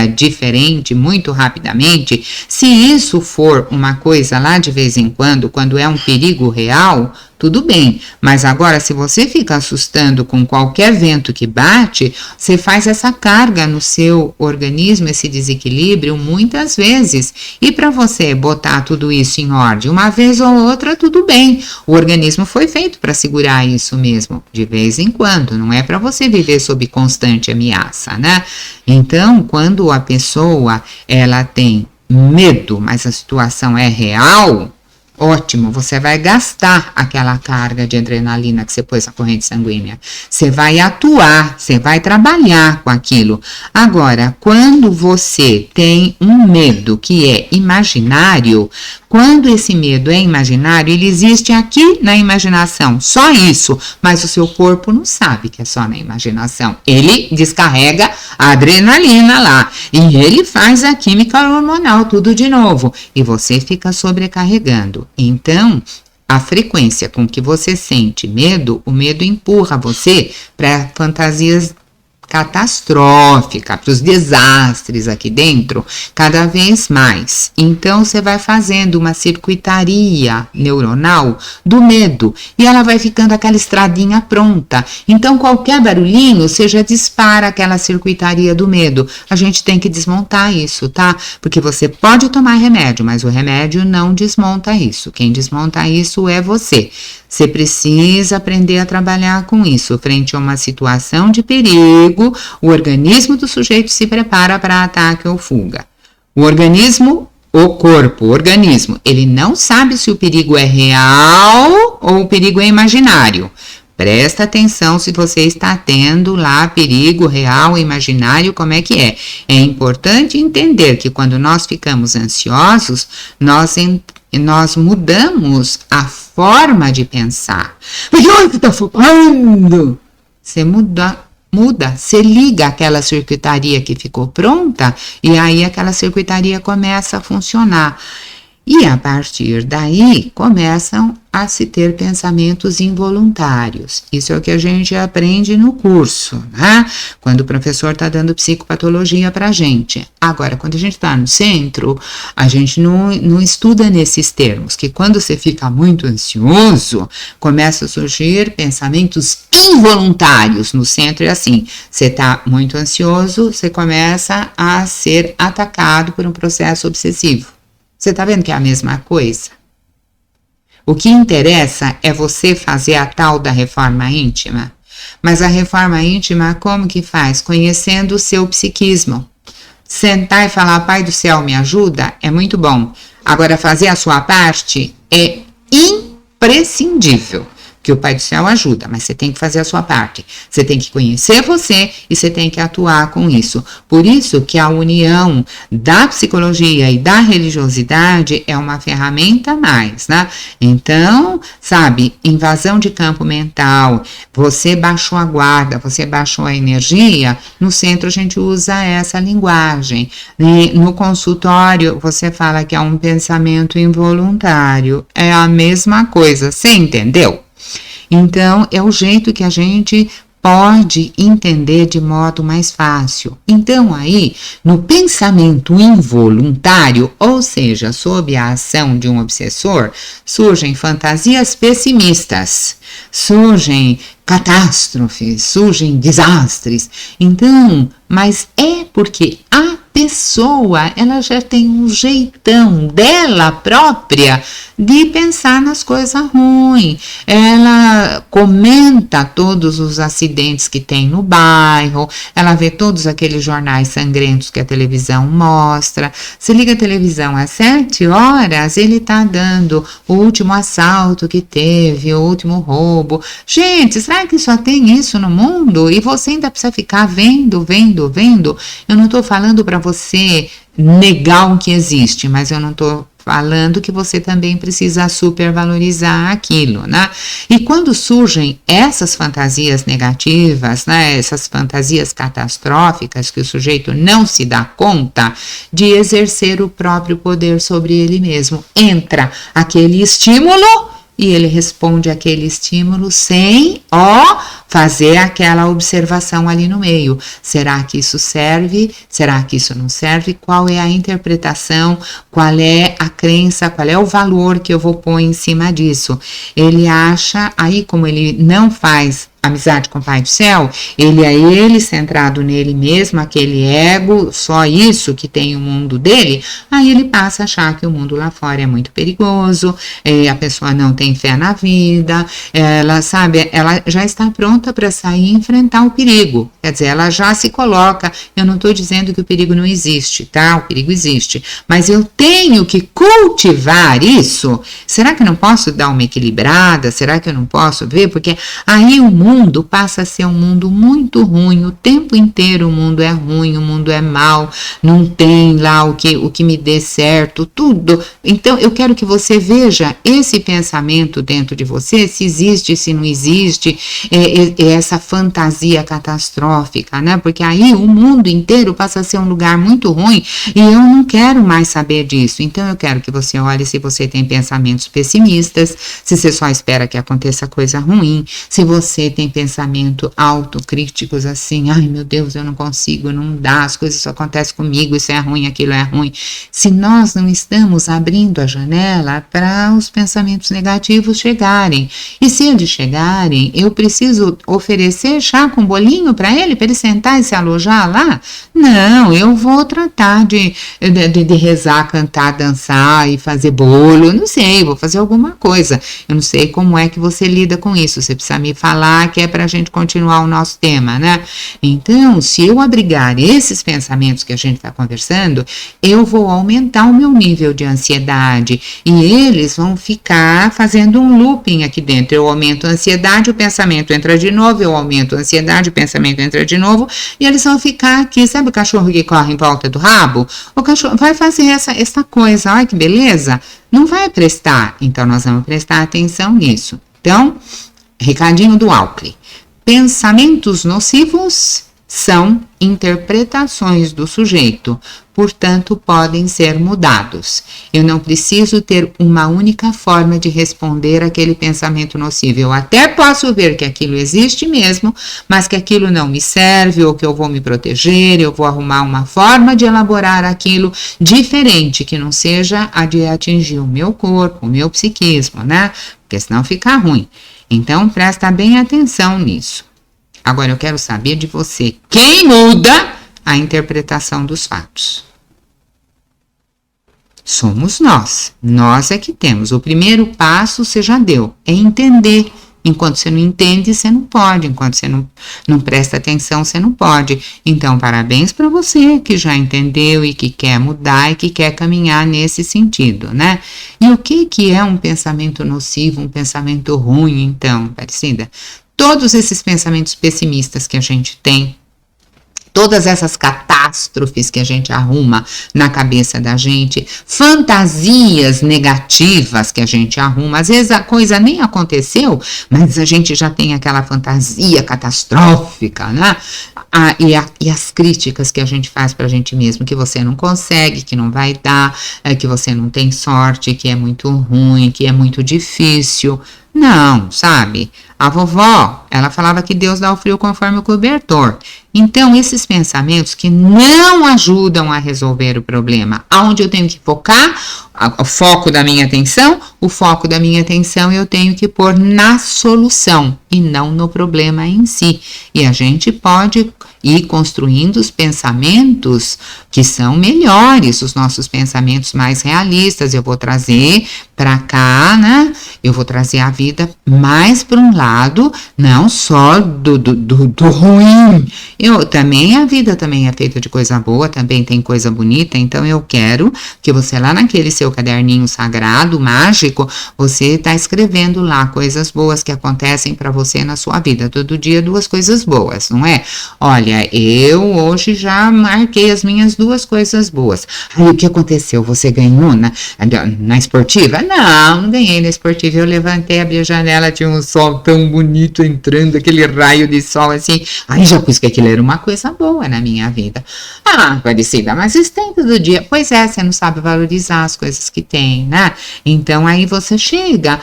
diferente, muito rapidamente, se isso for uma coisa lá de vez em quando é um perigo real, tudo bem, mas agora se você fica assustando com qualquer vento que bate, você faz essa carga no seu organismo, esse desequilíbrio muitas vezes, e para você botar tudo isso em ordem, uma vez ou outra, tudo bem, o organismo foi feito para segurar isso mesmo, de vez em quando, não é para você viver sob constante ameaça, né? Então, quando a pessoa, ela tem medo, mas a situação é real, ótimo, você vai gastar aquela carga de adrenalina que você pôs na corrente sanguínea. Você vai atuar, você vai trabalhar com aquilo. Agora, quando você tem um medo que é imaginário, quando esse medo é imaginário, ele existe aqui na imaginação, só isso, mas o seu corpo não sabe que é só na imaginação. Ele descarrega a adrenalina lá e ele faz a química hormonal tudo de novo e você fica sobrecarregando. Então, a frequência com que você sente medo, o medo empurra você para fantasias catastrófica, para os desastres aqui dentro, cada vez mais. Então, você vai fazendo uma circuitaria neuronal do medo e ela vai ficando aquela estradinha pronta. Então, qualquer barulhinho, você já dispara aquela circuitaria do medo. A gente tem que desmontar isso, tá? Porque você pode tomar remédio, mas o remédio não desmonta isso. Quem desmonta isso é você. Você precisa aprender a trabalhar com isso. Frente a uma situação de perigo, o organismo do sujeito se prepara para ataque ou fuga. O organismo, o corpo, o organismo, ele não sabe se o perigo é real ou o perigo é imaginário. Presta atenção se você está tendo lá perigo real ou imaginário, como é que é. É importante entender que quando nós ficamos ansiosos, nós mudamos a forma de pensar. Porque olha que tá fumando. Você muda, você liga aquela circuitaria que ficou pronta e aí aquela circuitaria começa a funcionar. E a partir daí começam a se ter pensamentos involuntários. Isso é o que a gente aprende no curso, né? Quando o professor está dando psicopatologia para a gente. Agora, quando a gente está no centro, a gente não estuda nesses termos, que quando você fica muito ansioso, começa a surgir pensamentos involuntários. No centro é assim, você está muito ansioso, você começa a ser atacado por um processo obsessivo. Você está vendo que é a mesma coisa? O que interessa é você fazer a tal da reforma íntima. Mas a reforma íntima, como que faz? Conhecendo o seu psiquismo. Sentar e falar, Pai do céu, me ajuda, é muito bom. Agora, fazer a sua parte é imprescindível. que o Pai do Céu ajuda, mas você tem que fazer a sua parte. Você tem que conhecer você e você tem que atuar com isso. Por isso que a união da psicologia e da religiosidade é uma ferramenta a mais, né? Então, sabe, invasão de campo mental, você baixou a guarda, você baixou a energia, no centro a gente usa essa linguagem. No consultório, você fala que é um pensamento involuntário, é a mesma coisa, você entendeu? Então, é o jeito que a gente pode entender de modo mais fácil. Então, aí, no pensamento involuntário, ou seja, sob a ação de um obsessor, surgem fantasias pessimistas, surgem catástrofes, surgem desastres. Então, mas é porque a pessoa, ela já tem um jeitão dela própria de pensar nas coisas ruins. Ela comenta todos os acidentes que tem no bairro, ela vê todos aqueles jornais sangrentos que a televisão mostra. Se liga a televisão às 7 horas, ele tá dando o último assalto que teve, o último roubo. Gente, será que só tem isso no mundo? E você ainda precisa ficar vendo? Eu não tô falando para você negar o que existe, mas eu não tô falando que você também precisa supervalorizar aquilo, né? E quando surgem essas fantasias negativas, né, essas fantasias catastróficas que o sujeito não se dá conta de exercer o próprio poder sobre ele mesmo, entra aquele estímulo e ele responde àquele estímulo sem, fazer aquela observação ali no meio. Será que isso serve? Será que isso não serve? Qual é a interpretação? Qual é a crença? Qual é o valor que eu vou pôr em cima disso? Ele acha, aí como ele não faz amizade com o Pai do Céu, ele é ele centrado nele mesmo, aquele ego, só isso que tem o mundo dele, aí ele passa a achar que o mundo lá fora é muito perigoso, a pessoa não tem fé na vida, ela sabe, ela já está pronta para sair e enfrentar o perigo, quer dizer, ela já se coloca, eu não estou dizendo que o perigo não existe, tá? O perigo existe, mas eu tenho que cultivar isso. Será que eu não posso dar uma equilibrada? Será que eu não posso ver? Porque aí o mundo passa a ser um mundo muito ruim, o tempo inteiro o mundo é ruim, o mundo é mau, não tem lá o que me dê certo, tudo. Então eu quero que você veja esse pensamento dentro de você, se existe, se não existe, essa fantasia catastrófica, né? Porque aí o mundo inteiro passa a ser um lugar muito ruim e eu não quero mais saber disso. Então eu quero que você olhe se você tem pensamentos pessimistas, se você só espera que aconteça coisa ruim, se você tem pensamento autocríticos assim, ai meu Deus, eu não consigo, não dá, as coisas só acontecem comigo, isso é ruim, aquilo é ruim. Se nós não estamos abrindo a janela para os pensamentos negativos chegarem, e se eles chegarem, eu preciso oferecer chá com bolinho para ele sentar e se alojar lá? Não, eu vou tratar de rezar, cantar, dançar e fazer bolo, não sei, vou fazer alguma coisa. Eu não sei como é que você lida com isso, você precisa me falar, que é para a gente continuar o nosso tema, né? Então, se eu abrigar esses pensamentos que a gente está conversando, eu vou aumentar o meu nível de ansiedade e eles vão ficar fazendo um looping aqui dentro. Eu aumento a ansiedade, o pensamento entra de novo, eu aumento a ansiedade, o pensamento entra de novo e eles vão ficar aqui, sabe o cachorro que corre em volta do rabo? O cachorro vai fazer essa coisa, olha que beleza, não vai prestar, então nós vamos prestar atenção nisso. Então, recadinho do Alckmin. Pensamentos nocivos são interpretações do sujeito, portanto podem ser mudados. Eu não preciso ter uma única forma de responder aquele pensamento nocivo. Eu até posso ver que aquilo existe mesmo, mas que aquilo não me serve, ou que eu vou me proteger, eu vou arrumar uma forma de elaborar aquilo diferente, que não seja a de atingir o meu corpo, o meu psiquismo, né? Porque senão fica ruim. Então, presta bem atenção nisso. Agora, eu quero saber de você, quem muda a interpretação dos fatos? Somos nós. Nós é que temos. O primeiro passo você já deu, é entender. Enquanto você não entende, você não pode. Enquanto você não presta atenção, você não pode. Então, parabéns para você que já entendeu e que quer mudar e que quer caminhar nesse sentido, né? E o que é um pensamento nocivo, um pensamento ruim, então, Aparecida? Todos esses pensamentos pessimistas que a gente tem, todas essas catástrofes que a gente arruma na cabeça da gente, fantasias negativas que a gente arruma, às vezes a coisa nem aconteceu, mas a gente já tem aquela fantasia catastrófica, né? E as críticas que a gente faz pra gente mesmo, que você não consegue, que não vai dar, que você não tem sorte, que é muito ruim, que é muito difícil. Não, sabe? A vovó, ela falava que Deus dá o frio conforme o cobertor. Então, esses pensamentos que não ajudam a resolver o problema, aonde eu tenho que focar, o foco da minha atenção, eu tenho que pôr na solução e não no problema em si. E a gente pode ir construindo os pensamentos que são melhores, os nossos pensamentos mais realistas. Eu vou trazer para cá, né? Eu vou trazer a vida mais para um lado, não só do ruim. A vida também é feita de coisa boa, também tem coisa bonita, então eu quero que você lá naquele seu caderninho sagrado, mágico, você tá escrevendo lá coisas boas que acontecem para você na sua vida, todo dia 2 coisas boas, não é? Olha, eu hoje já marquei as minhas 2 coisas boas. Aí o que aconteceu? Você ganhou na esportiva? Não ganhei na esportiva, eu levantei, abri a janela, tinha um sol tão bonito entrando, aquele raio de sol assim, aí já pus que aquilo era uma coisa boa na minha vida. Aparecida, mas isso tem todo dia. Pois é, você não sabe valorizar as coisas que tem, né? Então aí você chega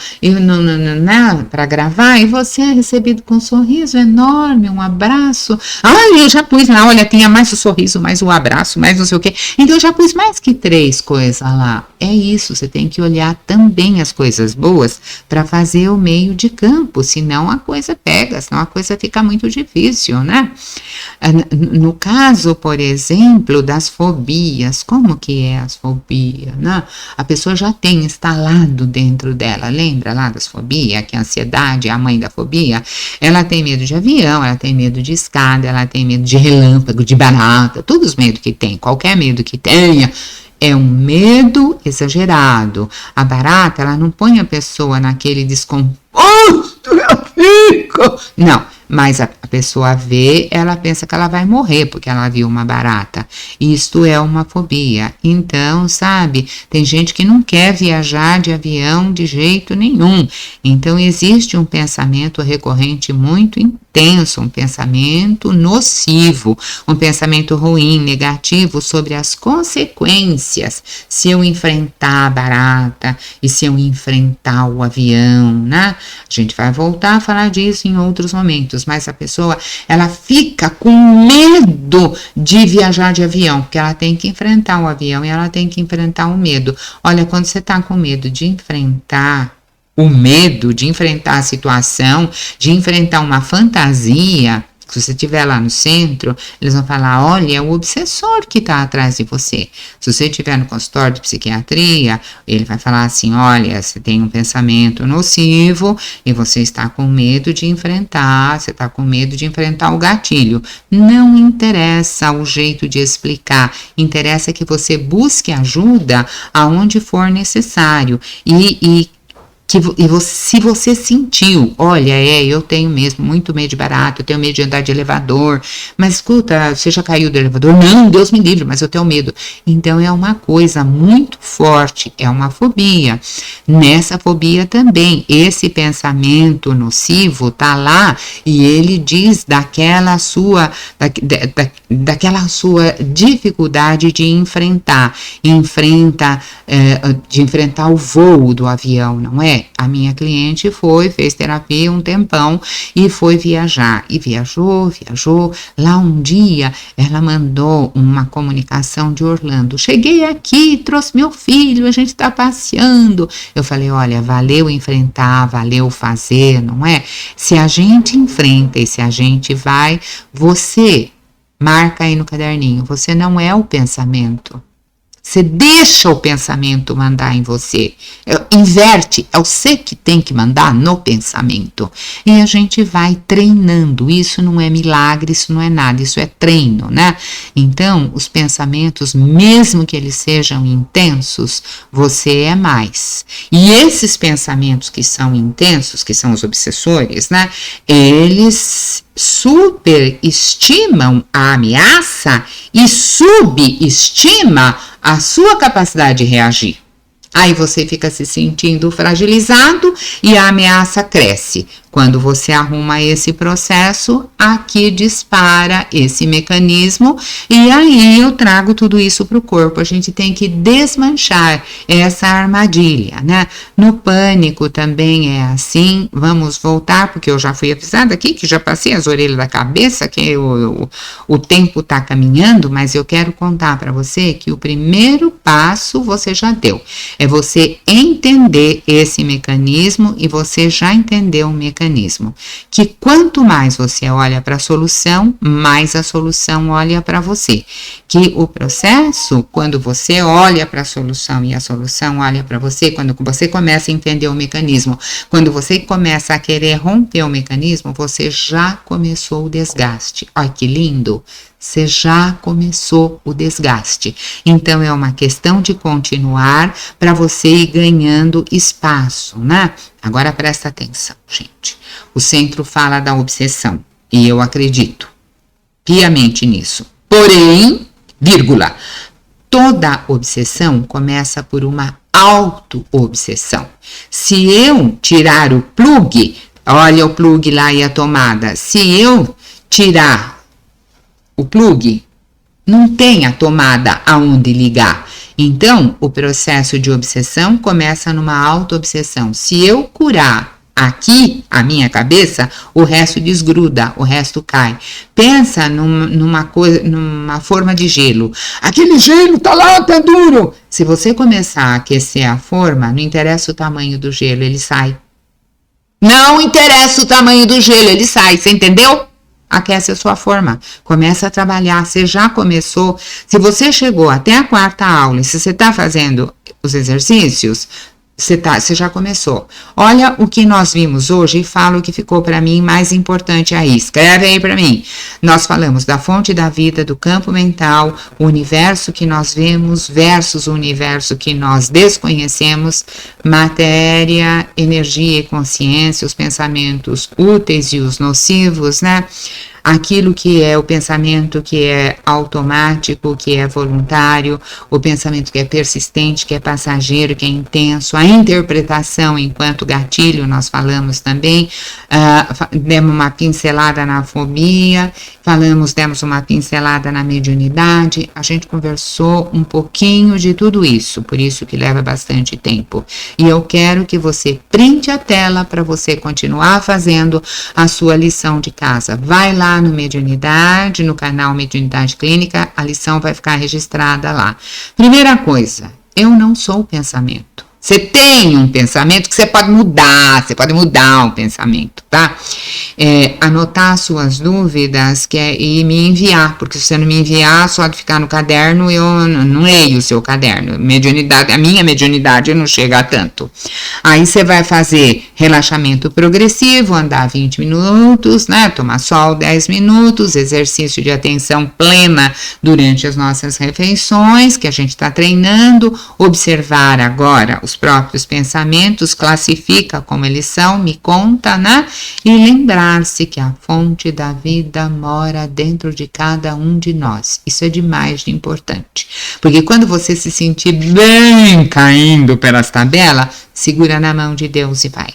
para gravar e você é recebido com um sorriso enorme, um abraço. Eu já pus lá, olha, tinha mais o sorriso, mais o abraço, mais não sei o quê. Então eu já pus mais que 3 coisas lá. É isso, você tem que olhar também as coisas boas para fazer o meio de campo, senão a coisa pega, senão a coisa fica muito difícil, né? No caso, por exemplo, das fobias, como que é as fobias, né? A pessoa já tem instalado dentro dela, lembra lá das fobias, que a ansiedade é a mãe da fobia? Ela tem medo de avião, ela tem medo de escada, ela tem medo de relâmpago, de barata, todos os medos que tem, qualquer medo que tenha, é um medo exagerado. A barata, ela não põe a pessoa naquele desconforto, não, mas a pessoa vê, ela pensa que ela vai morrer porque ela viu uma barata. Isto é uma fobia. Então, sabe, tem gente que não quer viajar de avião de jeito nenhum. Então, existe um pensamento recorrente muito intenso, um pensamento nocivo, um pensamento ruim, negativo sobre as consequências se eu enfrentar a barata e se eu enfrentar o avião, né? A gente vai voltar a falar disso em outros momentos, mas a pessoa, ela fica com medo de viajar de avião, porque ela tem que enfrentar o avião e ela tem que enfrentar o medo. Olha, quando você tá com medo de enfrentar o medo, de enfrentar a situação, de enfrentar uma fantasia, se você estiver lá no centro, eles vão falar, olha, é o obsessor que está atrás de você. Se você estiver no consultório de psiquiatria, ele vai falar assim, olha, você tem um pensamento nocivo e você está com medo de enfrentar, você está com medo de enfrentar o gatilho. Não interessa o jeito de explicar, interessa que você busque ajuda aonde for necessário se você sentiu, olha, eu tenho mesmo muito medo de barata, eu tenho medo de andar de elevador, mas escuta, você já caiu do elevador? Não, Deus me livre, mas eu tenho medo. Então é uma coisa muito forte, é uma fobia. Nessa fobia também, esse pensamento nocivo tá lá e ele diz daquela sua dificuldade de enfrentar o voo do avião, não é? A minha cliente fez terapia um tempão e foi viajar. E viajou. Lá um dia, ela mandou uma comunicação de Orlando. Cheguei aqui, trouxe meu filho, a gente está passeando. Eu falei, olha, valeu enfrentar, valeu fazer, não é? Se a gente enfrenta e se a gente vai, você marca aí no caderninho, você não é o pensamento. Você deixa o pensamento mandar em você. Inverte, é você que tem que mandar no pensamento. E a gente vai treinando. Isso não é milagre, isso não é nada, isso é treino, né? Então, os pensamentos, mesmo que eles sejam intensos, você é mais. E esses pensamentos que são intensos, que são os obsessores, né? Eles superestimam a ameaça e subestima a sua capacidade de reagir. Aí você fica se sentindo fragilizado e a ameaça cresce. Quando você arruma esse processo, aqui dispara esse mecanismo e aí eu trago tudo isso para o corpo. A gente tem que desmanchar essa armadilha, né? No pânico também é assim. Vamos voltar, porque eu já fui avisada aqui, que já passei as orelhas da cabeça, que o tempo está caminhando, mas eu quero contar para você que o primeiro passo você já deu. É você entender esse mecanismo e você já entendeu o mecanismo. Que quanto mais você olha para a solução, mais a solução olha para você. Que o processo, quando você olha para a solução e a solução olha para você, quando você começa a entender o mecanismo, quando você começa a querer romper o mecanismo, você já começou o desgaste. Olha que lindo! Você já começou o desgaste. Então, é uma questão de continuar para você ir ganhando espaço, né? Agora, presta atenção, gente. O centro fala da obsessão, e eu acredito piamente nisso. Porém, vírgula, toda obsessão começa por uma auto-obsessão. Se eu tirar o plug, olha o plug lá e a tomada, se eu tirar o plug, não tem a tomada aonde ligar. Então, o processo de obsessão começa numa auto-obsessão. Se eu curar aqui a minha cabeça, o resto desgruda, o resto cai. Pensa numa forma de gelo. Aquele gelo tá lá, tá duro. Se você começar a aquecer a forma, não interessa o tamanho do gelo, ele sai. Não interessa o tamanho do gelo, ele sai, você entendeu? Aquece a sua forma, começa a trabalhar, você já começou, se você chegou até a 4ª aula, e se você está fazendo os exercícios, você já começou. Olha o que nós vimos hoje e fala o que ficou para mim mais importante aí, escreve aí para mim. Nós falamos da fonte da vida, do campo mental, o universo que nós vemos versus o universo que nós desconhecemos, matéria, energia e consciência, os pensamentos úteis e os nocivos, né? Aquilo que é o pensamento que é automático, que é voluntário, o pensamento que é persistente, que é passageiro, que é intenso, a interpretação enquanto gatilho, nós falamos também, demos uma pincelada na fobia, demos uma pincelada na mediunidade, a gente conversou um pouquinho de tudo isso, por isso que leva bastante tempo. E eu quero que você printe a tela para você continuar fazendo a sua lição de casa. Vai lá no Mediunidade, no canal Mediunidade Clínica, a lição vai ficar registrada lá. Primeira coisa, eu não sou o pensamento. Você tem um pensamento que você pode mudar o pensamento, tá? Anotar suas dúvidas e me enviar, porque se você não me enviar, só de ficar no caderno, eu não leio o seu caderno. A minha mediunidade não chega a tanto. Aí você vai fazer relaxamento progressivo, andar 20 minutos, né? Tomar sol 10 minutos, exercício de atenção plena durante as nossas refeições, que a gente está treinando, observar agora os próprios pensamentos, classifica como eles são, me conta, né? E lembrar-se que a fonte da vida mora dentro de cada um de nós. Isso é demais de importante. Porque quando você se sentir bem caindo pelas tabelas, segura na mão de Deus e vai.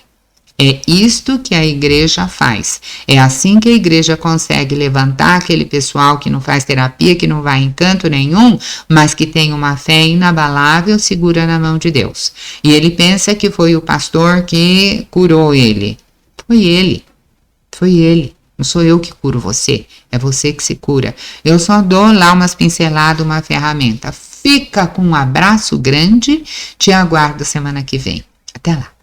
É isto que a igreja faz. É assim que a igreja consegue levantar aquele pessoal que não faz terapia, que não vai em canto nenhum, mas que tem uma fé inabalável, segura na mão de Deus. E ele pensa que foi o pastor que curou ele. Foi ele. Não sou eu que curo você, é você que se cura. Eu só dou lá umas pinceladas, uma ferramenta. Fica com um abraço grande, te aguardo semana que vem. Até lá.